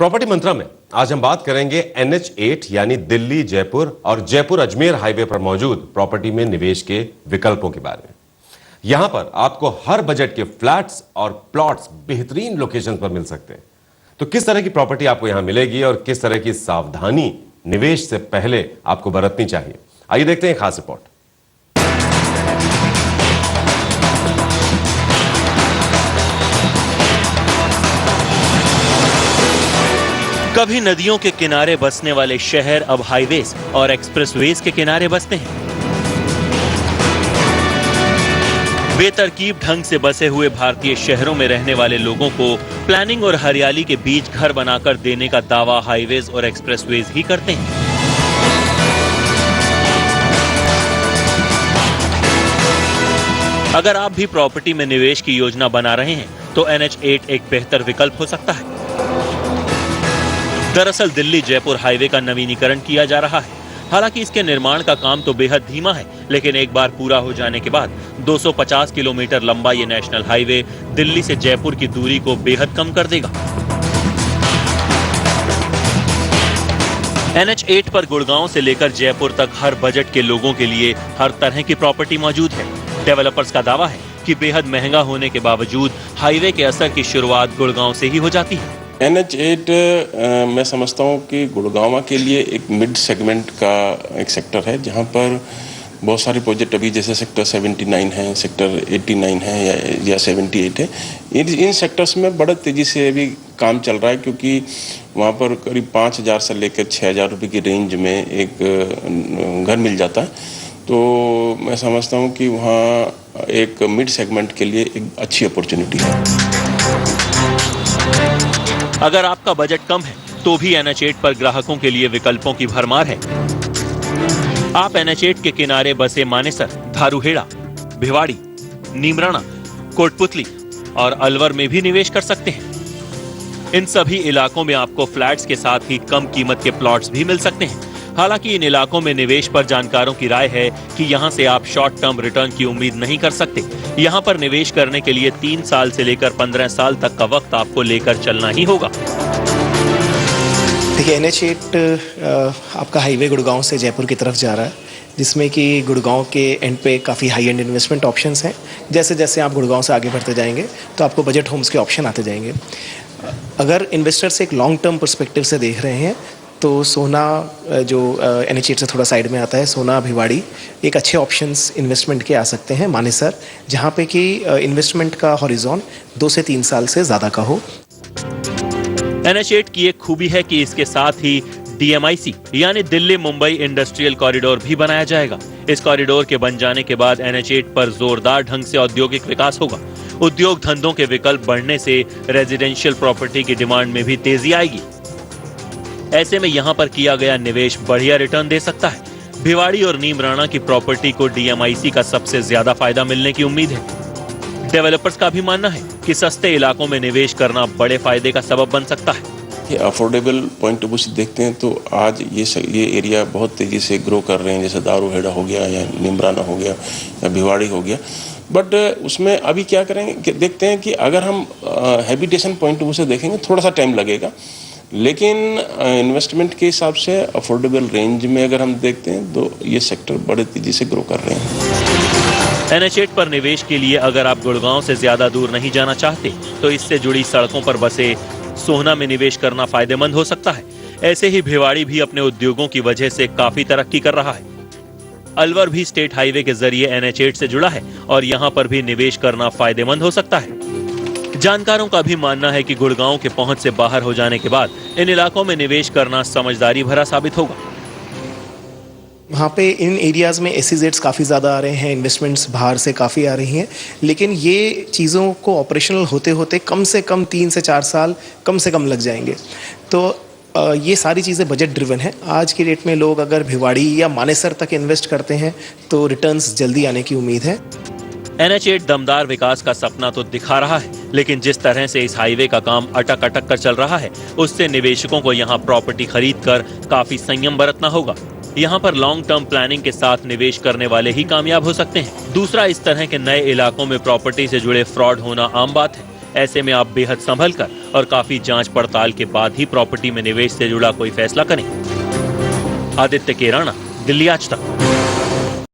Property मंत्रा में आज हम बात करेंगे NH8 यानी दिल्ली जयपुर और जयपुर अजमेर हाईवे पर मौजूद प्रॉपर्टी में निवेश के विकल्पों के बारे में। यहां पर आपको हर बजट के फ्लैट्स और प्लॉट्स बेहतरीन लोकेशन पर मिल सकते हैं। तो किस तरह की प्रॉपर्टी आपको यहां मिलेगी और किस तरह की सावधानी निवेश से पहले आपको बरतनी चाहिए, आइए देखते हैं खास रिपोर्ट। कभी नदियों के किनारे बसने वाले शहर अब हाईवेज और एक्सप्रेसवेज के किनारे बसते हैं। बेतरकीब ढंग से बसे हुए भारतीय शहरों में रहने वाले लोगों को प्लानिंग और हरियाली के बीच घर बनाकर देने का दावा हाईवेज और एक्सप्रेसवेज ही करते हैं। अगर आप भी प्रॉपर्टी में निवेश की योजना बना रहे हैं तो NH8 एक बेहतर विकल्प हो सकता है। दरअसल दिल्ली जयपुर हाईवे का नवीनीकरण किया जा रहा है। हालांकि इसके निर्माण का काम तो बेहद धीमा है, लेकिन एक बार पूरा हो जाने के बाद 250 किलोमीटर लंबा ये नेशनल हाईवे दिल्ली से जयपुर की दूरी को बेहद कम कर देगा। NH8 पर गुड़गांव से लेकर जयपुर तक हर बजट के लोगों के लिए हर तरह की प्रॉपर्टी मौजूद है। डेवलपर्स का दावा है कि बेहद महंगा होने के बावजूद हाईवे के असर की शुरुआत गुड़गांव से ही हो जाती है। NH8 मैं समझता हूँ कि गुड़गांव के लिए एक मिड सेगमेंट का एक सेक्टर है, जहाँ पर बहुत सारे प्रोजेक्ट अभी जैसे सेक्टर 79 है, सेक्टर 89 है या 78 है। इन सेक्टर्स में बड़ा तेज़ी से अभी काम चल रहा है, क्योंकि वहाँ पर करीब 5,000 से लेकर 6,000 रुपये की रेंज में एक घर मिल जाता है। तो मैं समझता हूँ कि वहाँ एक मिड सेगमेंट के लिए एक अच्छी अपॉर्चुनिटी है। अगर आपका बजट कम है तो भी NH8 पर ग्राहकों के लिए विकल्पों की भरमार है। आप NH8 के किनारे बसे मानेसर, धारूहेड़ा, भिवाड़ी, नीमराणा, कोटपुतली और अलवर में भी निवेश कर सकते हैं। इन सभी इलाकों में आपको फ्लैट्स के साथ ही कम कीमत के प्लॉट्स भी मिल सकते हैं। हालांकि इन इलाकों में निवेश पर जानकारों की राय है कि यहां से आप शॉर्ट टर्म रिटर्न की उम्मीद नहीं कर सकते। यहां पर निवेश करने के लिए 3 साल से लेकर 15 साल तक का वक्त आपको लेकर चलना ही होगा। देखिए, NH8 आपका हाईवे गुड़गांव से जयपुर की तरफ जा रहा है, जिसमें कि गुड़गांव के एंड पे काफ़ी हाई एंड इन्वेस्टमेंट ऑप्शंस हैं। जैसे जैसे आप गुड़गांव से आगे बढ़ते जाएंगे तो आपको बजट होम्स के ऑप्शन आते जाएंगे। अगर इन्वेस्टर्स एक लॉन्ग टर्म पर्सपेक्टिव से देख रहे हैं तो सोना, जो NH8 से थोड़ा साइड में आता है, सोना, भिवाड़ी एक अच्छे ऑप्शंस इन्वेस्टमेंट के आ सकते हैं। मानेसर, जहाँ पे कि इन्वेस्टमेंट का हॉरिजॉन 2 से 3 साल से ज़्यादा का हो। NH8 की एक खूबी है कि इसके साथ ही DMIC यानी दिल्ली मुंबई इंडस्ट्रियल कॉरिडोर भी बनाया जाएगा। इस कॉरिडोर के बन जाने के बाद NH8 पर जोरदार ढंग से औद्योगिक विकास होगा। उद्योग धंधों के विकल्प बढ़ने से रेजिडेंशियल प्रॉपर्टी की डिमांड में भी तेजी आएगी। ऐसे में यहाँ पर किया गया निवेश बढ़िया रिटर्न दे सकता है। भिवाड़ी और नीमराणा की प्रॉपर्टी को DMIC का सबसे ज्यादा फायदा मिलने की उम्मीद है। डेवलपर्स का भी मानना है कि सस्ते इलाकों में निवेश करना बड़े फायदे का सबब बन सकता है। ये अफोर्डेबल पॉइंट ऑफ व्यू से देखते हैं तो आज ये एरिया बहुत तेज़ी से ग्रो कर रहे हैं, जैसे दारूहेड़ा हो गया या नीमराना हो गया या भिवाड़ी हो गया। बट उसमें अभी क्या करेंगे, देखते हैं कि अगर हम हैबिटेशन पॉइंट ऑफ व्यू से देखेंगे थोड़ा सा टाइम लगेगा, लेकिन इन्वेस्टमेंट के हिसाब से अफोर्डेबल रेंज में अगर हम देखते हैं तो ये सेक्टर बड़े तेजी से ग्रो कर रहे हैं। NH8 पर निवेश के लिए अगर आप गुड़गांव से ज्यादा दूर नहीं जाना चाहते तो इससे जुड़ी सड़कों पर बसे सोहना में निवेश करना फायदेमंद हो सकता है। ऐसे ही भिवाड़ी भी अपने उद्योगों की वजह से काफी तरक्की कर रहा है। अलवर भी स्टेट हाईवे के जरिए NH8 से जुड़ा है और यहाँ पर भी निवेश करना फायदेमंद हो सकता है। जानकारों का भी मानना है कि गुड़गांव के पहुंच से बाहर हो जाने के बाद इन इलाकों में निवेश करना समझदारी भरा साबित होगा। वहाँ पे इन एरियाज़ में SEZs काफ़ी ज़्यादा आ रहे हैं, इन्वेस्टमेंट्स बाहर से काफ़ी आ रही हैं, लेकिन ये चीज़ों को ऑपरेशनल होते होते कम से कम 3 से 4 साल कम से कम लग जाएंगे। तो ये सारी चीज़ें बजट ड्रिवन है। आज की डेट में लोग अगर भिवाड़ी या मानेसर तक इन्वेस्ट करते हैं तो रिटर्न्स जल्दी आने की उम्मीद है। NH8 दमदार विकास का सपना तो दिखा रहा है, लेकिन जिस तरह से इस हाईवे का काम अटक अटक कर चल रहा है उससे निवेशकों को यहाँ प्रॉपर्टी खरीद कर काफी संयम बरतना होगा। यहाँ पर लॉन्ग टर्म प्लानिंग के साथ निवेश करने वाले ही कामयाब हो सकते हैं। दूसरा, इस तरह के नए इलाकों में प्रॉपर्टी से जुड़े फ्रॉड होना आम बात है। ऐसे में आप बेहद संभल कर और काफी जांच पड़ताल के बाद ही प्रॉपर्टी में निवेश से जुड़ा कोई फैसला करें। आदित्य केराना, दिल्ली आज तक।